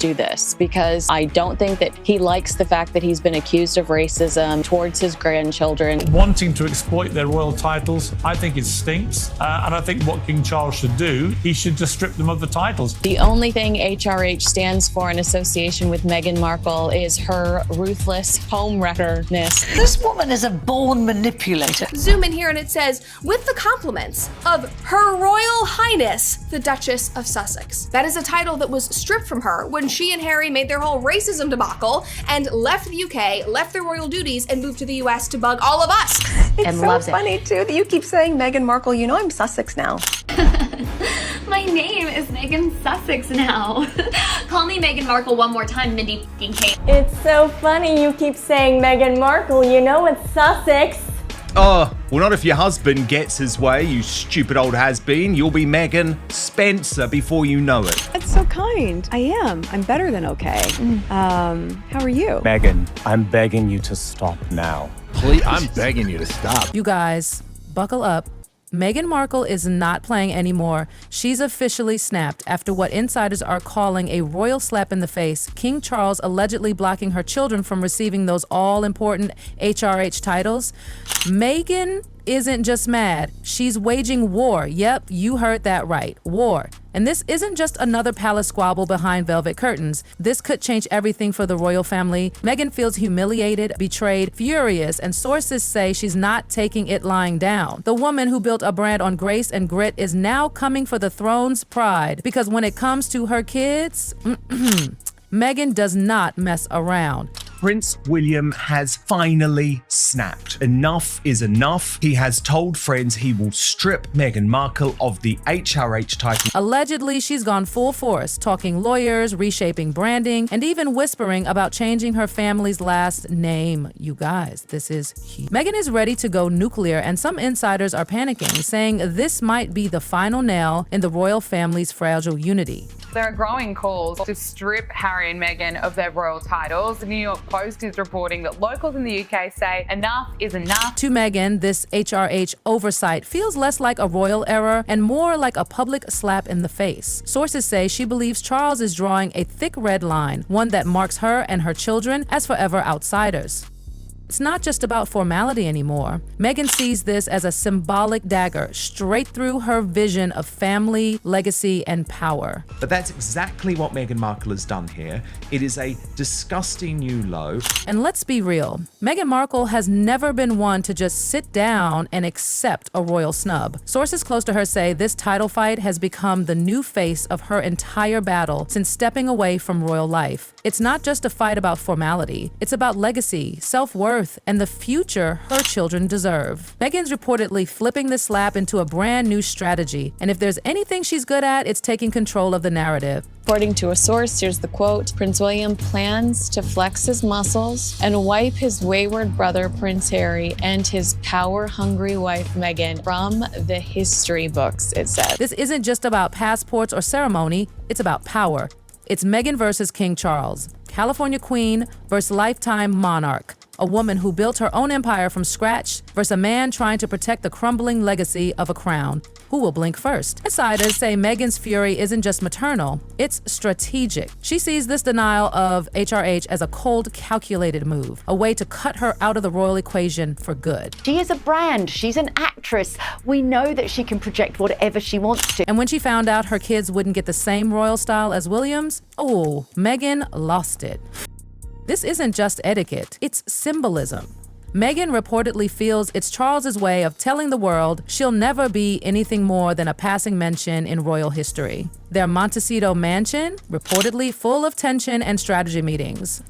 do this, because I don't think that he likes the fact that he's been accused of racism towards his grandchildren. Wanting to exploit their royal titles, I think it stinks. And I think what King Charles should do, he should just strip them of the titles. The only thing HRH stands for in association with Meghan Markle is her ruthless homewreckerness. This woman is a born manipulator. Zoom in here and it says, with the compliments of Her Royal Highness, the Duchess of Sussex. That is a title that was stripped from her when she and Harry made their whole racism debacle and left the UK, left their royal duties, and moved to the US to bug all of us. It's so funny too that you keep saying Meghan Markle. You know I'm Sussex now. My name is Meghan Sussex now. Call me Meghan Markle one more time, Mindy K. It's so funny you keep saying Meghan Markle. You know it's Sussex. Oh, well, not if your husband gets his way, you stupid old has-been. You'll be Meghan Spencer before you know it. That's so kind. I am. I'm better than okay. How are you? Meghan, I'm begging you to stop now. Please, I'm begging you to stop. You guys, buckle up. Meghan Markle is not playing anymore. She's officially snapped after what insiders are calling a royal slap in the face. King Charles allegedly blocking her children from receiving those all-important HRH titles. Meghan isn't just mad, she's waging war. Yep, you heard that right, war. And this isn't just another palace squabble behind velvet curtains. This could change everything for the royal family. Meghan feels humiliated, betrayed, furious, and sources say she's not taking it lying down. The woman who built a brand on grace and grit is now coming for the throne's pride, because when it comes to her kids, Meghan does not mess around. Prince William has finally snapped. Enough is enough. He has told friends he will strip Meghan Markle of the HRH title. Allegedly, she's gone full force, talking lawyers, reshaping branding, and even whispering about changing her family's last name. You guys, this is huge. Meghan is ready to go nuclear, and some insiders are panicking, saying this might be the final nail in the royal family's fragile unity. There are growing calls to strip Harry and Meghan of their royal titles. The New York Post is reporting that locals in the UK say enough is enough. To Meghan, this HRH oversight feels less like a royal error and more like a public slap in the face. Sources say she believes Charles is drawing a thick red line, one that marks her and her children as forever outsiders. It's not just about formality anymore. Meghan sees this as a symbolic dagger straight through her vision of family, legacy, and power. But that's exactly what Meghan Markle has done here. It is a disgusting new low. And let's be real, Meghan Markle has never been one to just sit down and accept a royal snub. Sources close to her say this title fight has become the new face of her entire battle since stepping away from royal life. It's not just a fight about formality. It's about legacy, self-worth, and the future her children deserve. Meghan's reportedly flipping the slap into a brand new strategy, and if there's anything she's good at, it's taking control of the narrative. According to a source, here's the quote, Prince William plans to flex his muscles and wipe his wayward brother, Prince Harry, and his power-hungry wife, Meghan, from the history books, it says. This isn't just about passports or ceremony, it's about power. It's Meghan versus King Charles, California Queen versus lifetime monarch. A woman who built her own empire from scratch versus a man trying to protect the crumbling legacy of a crown. Who will blink first? Insiders say Meghan's fury isn't just maternal, it's strategic. She sees this denial of HRH as a cold, calculated move, a way to cut her out of the royal equation for good. She is a brand, she's an actress. We know that she can project whatever she wants to. And when she found out her kids wouldn't get the same royal style as William's, oh, Meghan lost it. This isn't just etiquette, it's symbolism. Meghan reportedly feels it's Charles's way of telling the world she'll never be anything more than a passing mention in royal history. Their Montecito mansion, reportedly full of tension and strategy meetings.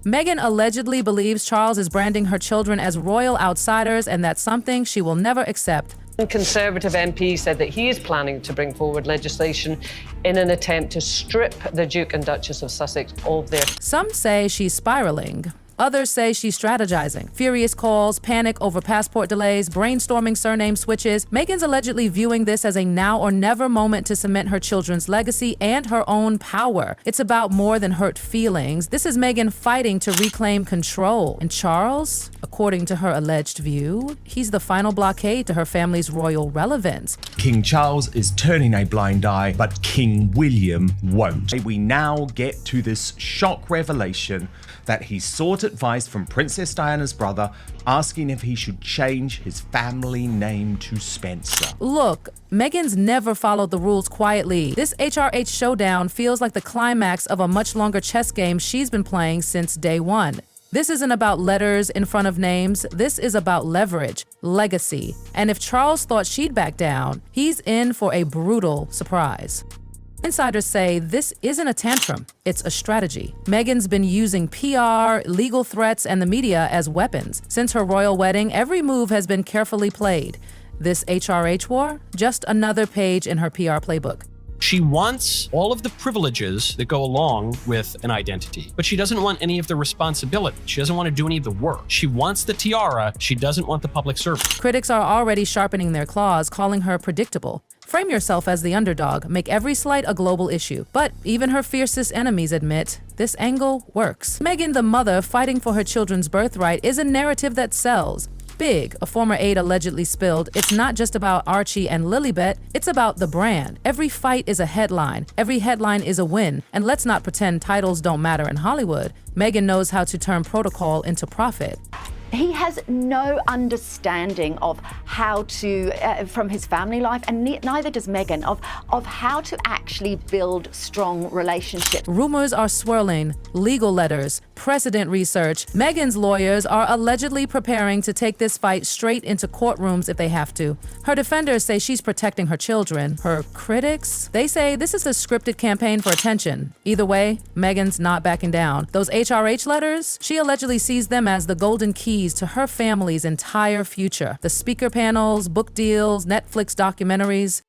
Meghan allegedly believes Charles is branding her children as royal outsiders, and that's something she will never accept. A Conservative MP said that he is planning to bring forward legislation in an attempt to strip the Duke and Duchess of Sussex of their... Some say she's spiraling. Others say she's strategizing. Furious calls, panic over passport delays, brainstorming surname switches. Meghan's allegedly viewing this as a now or never moment to cement her children's legacy and her own power. It's about more than hurt feelings. This is Meghan fighting to reclaim control. And Charles, according to her alleged view, he's the final blockade to her family's royal relevance. King Charles is turning a blind eye, but King William won't. We now get to this shock revelation that he sought advice from Princess Diana's brother, asking if he should change his family name to Spencer. Look, Meghan's never followed the rules quietly. This HRH showdown feels like the climax of a much longer chess game she's been playing since day one. This isn't about letters in front of names. This is about leverage, legacy. And if Charles thought she'd back down, he's in for a brutal surprise. Insiders say this isn't a tantrum, it's a strategy. Meghan's been using PR, legal threats, and the media as weapons. Since her royal wedding, every move has been carefully played. This HRH war? Just another page in her PR playbook. She wants all of the privileges that go along with an identity, but she doesn't want any of the responsibility. She doesn't want to do any of the work. She wants the tiara. She doesn't want the public service. Critics are already sharpening their claws, calling her predictable. Frame yourself as the underdog, make every slight a global issue. But even her fiercest enemies admit this angle works. Meghan, the mother fighting for her children's birthright, is a narrative that sells. Big, a former aide allegedly spilled, it's not just about Archie and Lilibet, it's about the brand. Every fight is a headline, every headline is a win, and let's not pretend titles don't matter in Hollywood. Meghan knows how to turn protocol into profit. He has no understanding of how to, from his family life, and neither does Meghan, of how to actually build strong relationships. Rumors are swirling, legal letters, precedent research. Meghan's lawyers are allegedly preparing to take this fight straight into courtrooms if they have to. Her defenders say she's protecting her children. Her critics, they say this is a scripted campaign for attention. Either way, Meghan's not backing down. Those HRH letters, she allegedly sees them as the golden key to her family's entire future. The speaker panels, book deals, Netflix documentaries,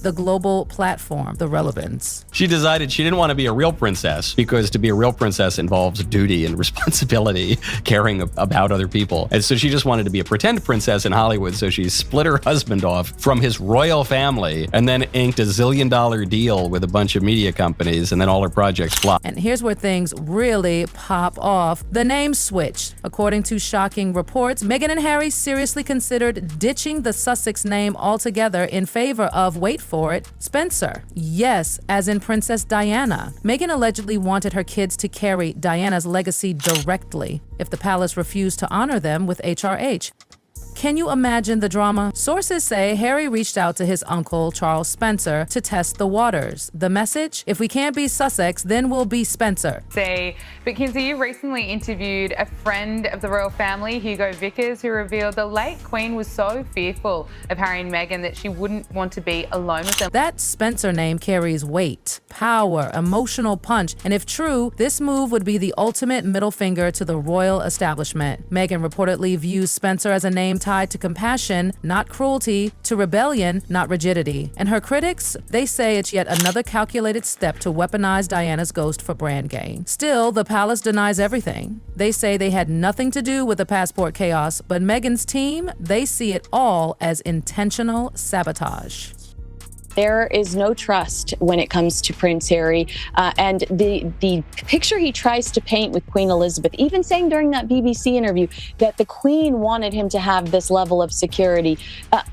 the global platform, the relevance. She decided she didn't want to be a real princess because to be a real princess involves duty and responsibility, caring about other people. And so she just wanted to be a pretend princess in Hollywood. So she split her husband off from his royal family and then inked a $1 zillion deal with a bunch of media companies, and then all her projects flopped. And here's where things really pop off. The name switched. According to shocking reports, Meghan and Harry seriously considered ditching the Sussex name altogether in favor of, wait for it, Spencer. Yes, as in Princess Diana. Meghan allegedly wanted her kids to carry Diana's legacy directly if the palace refused to honor them with HRH. Can you imagine the drama? Sources say Harry reached out to his uncle, Charles Spencer, to test the waters. The message? If we can't be Sussex, then we'll be Spencer. But Kinsey, you recently interviewed a friend of the royal family, Hugo Vickers, who revealed the late Queen was so fearful of Harry and Meghan that she wouldn't want to be alone with them. That Spencer name carries weight, power, emotional punch, and if true, this move would be the ultimate middle finger to the royal establishment. Meghan reportedly views Spencer as a name tied to compassion, not cruelty, to rebellion, not rigidity. And her critics, they say it's yet another calculated step to weaponize Diana's ghost for brand gain. Still, the palace denies everything. They say they had nothing to do with the passport chaos, but Meghan's team, they see it all as intentional sabotage. There is no trust when it comes to Prince Harry. And the picture he tries to paint with Queen Elizabeth, even saying during that BBC interview that the Queen wanted him to have this level of security,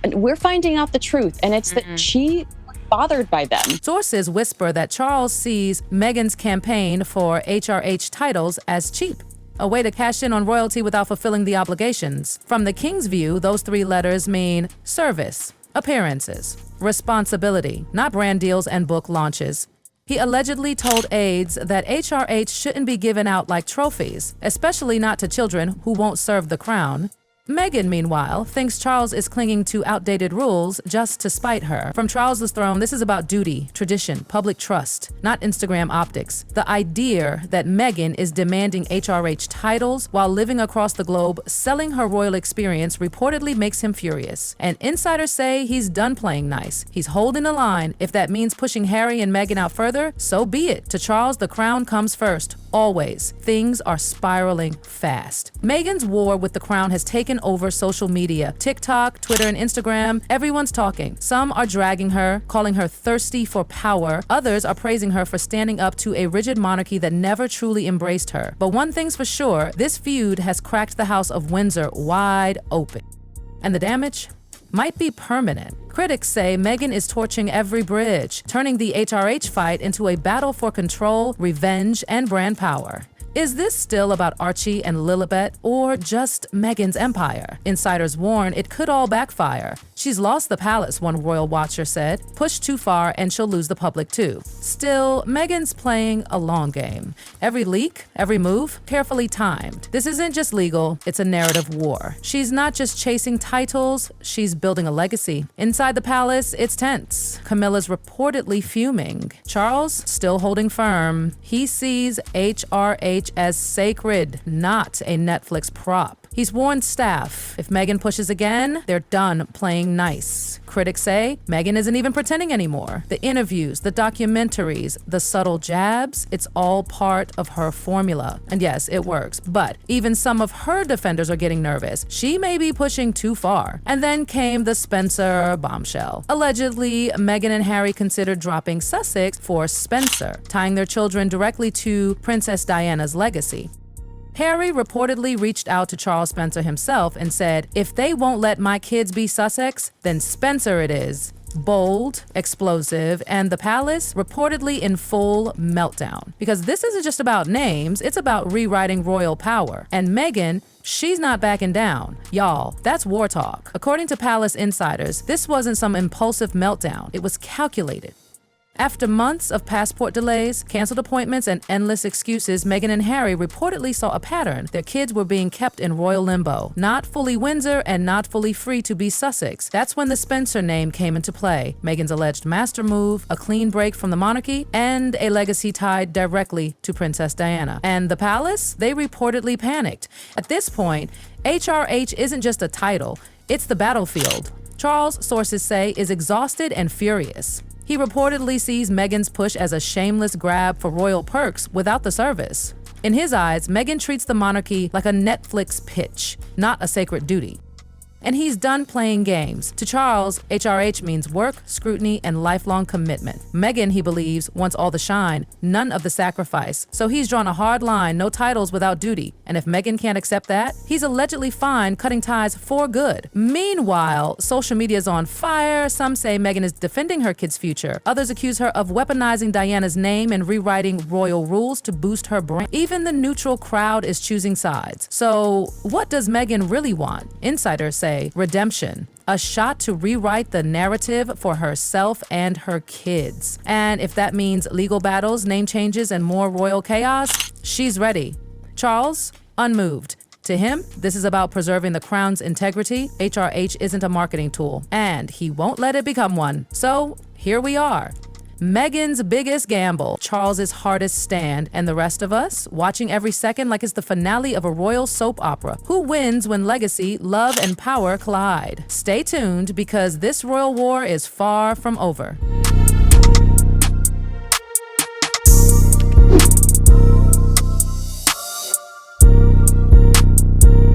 we're finding out the truth. And it's that she was bothered by them. Sources whisper that Charles sees Meghan's campaign for HRH titles as cheap. A way to cash in on royalty without fulfilling the obligations. From the king's view, those three letters mean service, appearances, responsibility, not brand deals and book launches. He allegedly told aides that HRH shouldn't be given out like trophies, especially not to children who won't serve the crown. Meghan, meanwhile, thinks Charles is clinging to outdated rules just to spite her. From Charles's throne, this is about duty, tradition, public trust, not Instagram optics. The idea that Meghan is demanding HRH titles while living across the globe, selling her royal experience, reportedly makes him furious. And insiders say he's done playing nice. He's holding the line. If that means pushing Harry and Meghan out further, so be it. To Charles, the crown comes first. always, things are spiraling fast. Meghan's war with the crown has taken over social media. TikTok, Twitter, and Instagram, everyone's talking. Some are dragging her, calling her thirsty for power. Others are praising her for standing up to a rigid monarchy that never truly embraced her. But one thing's for sure, this feud has cracked the House of Windsor wide open. And the damage might be permanent. Critics say Meghan is torching every bridge, turning the HRH fight into a battle for control, revenge, and brand power. Is this still about Archie and Lilibet, or just Meghan's empire? Insiders warn it could all backfire. She's lost the palace, one royal watcher said. Pushed too far and she'll lose the public too. Still, Meghan's playing a long game. Every leak, every move, carefully timed. This isn't just legal, it's a narrative war. She's not just chasing titles, she's building a legacy. Inside the palace, it's tense. Camilla's reportedly fuming. Charles still holding firm. He sees HRH as sacred, not a Netflix prop. He's warned staff, if Meghan pushes again, they're done playing nice. Critics say Meghan isn't even pretending anymore. The interviews, the documentaries, the subtle jabs, it's all part of her formula. And yes, it works, but even some of her defenders are getting nervous. She may be pushing too far. And then came the Spencer bombshell. Allegedly, Meghan and Harry considered dropping Sussex for Spencer, tying their children directly to Princess Diana's legacy. Harry reportedly reached out to Charles Spencer himself and said, "If they won't let my kids be Sussex, then Spencer it is." Bold, explosive, and the palace reportedly in full meltdown. Because this isn't just about names, it's about rewriting royal power. And Meghan, she's not backing down. Y'all, that's war talk. According to palace insiders, this wasn't some impulsive meltdown. It was calculated. After months of passport delays, canceled appointments, and endless excuses, Meghan and Harry reportedly saw a pattern. Their kids were being kept in royal limbo, not fully Windsor and not fully free to be Sussex. That's when the Spencer name came into play. Meghan's alleged master move, a clean break from the monarchy, and a legacy tied directly to Princess Diana. And the palace? They reportedly panicked. At this point, HRH isn't just a title, it's the battlefield. Charles, sources say, is exhausted and furious. He reportedly sees Meghan's push as a shameless grab for royal perks without the service. In his eyes, Meghan treats the monarchy like a Netflix pitch, not a sacred duty. And he's done playing games. To Charles, HRH means work, scrutiny, and lifelong commitment. Meghan, he believes, wants all the shine, none of the sacrifice. So he's drawn a hard line, no titles without duty. And if Meghan can't accept that, he's allegedly fine cutting ties for good. Meanwhile, social media is on fire. Some say Meghan is defending her kid's future. Others accuse her of weaponizing Diana's name and rewriting royal rules to boost her brand. Even the neutral crowd is choosing sides. So what does Meghan really want? Insiders say redemption, a shot to rewrite the narrative for herself and her kids. And if that means legal battles, name changes, and more royal chaos, she's ready. Charles, unmoved. To him, this is about preserving the crown's integrity. HRH isn't a marketing tool, and he won't let it become one. So here we are. Meghan's biggest gamble, Charles's hardest stand, and the rest of us watching every second like it's the finale of a royal soap opera. Who wins when legacy, love, and power collide? Stay tuned because this royal war is far from over.